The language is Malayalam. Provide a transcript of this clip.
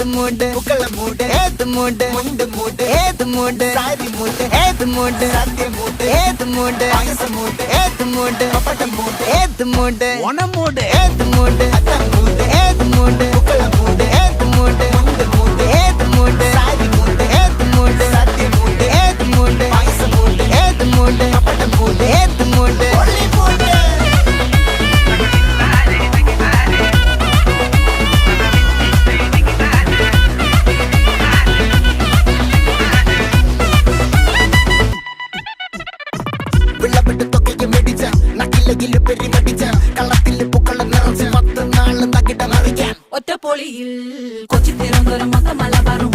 മൂട് പൂക്കള മൂട് ഏത് മൂട് മുണ്ട് മൂട് ഏത് മൂട് സാരി മൂട് ഏത് മൂട് സദ്യ മൂട് ഏത് മൂട് പായസ മൂട് ഏത് മൂട് പപ്പടം മൂട് ഏത് മൂട് ഓണം മൂട് ഏത് മൂട് അത്തം മൂട് ഏത് മൂട് പൂക്കള മൂട് ഏത് മൂട് മുണ്ട് മൂട് ഏത് മൂട് സാരി മൂട് ഏത് മൂട് സദ്യ മൂട് ഏത് മൂട് പായസ മൂട് ഏത് മൂട് പപ്പടം മൂട് ഏത് മൂട് ഒള്ളി മൂട് ഒറ്റപ്പൊളിയിൽ കൊച്ചി തിരുവനന്തപുരം മൊത്തം മലബാറും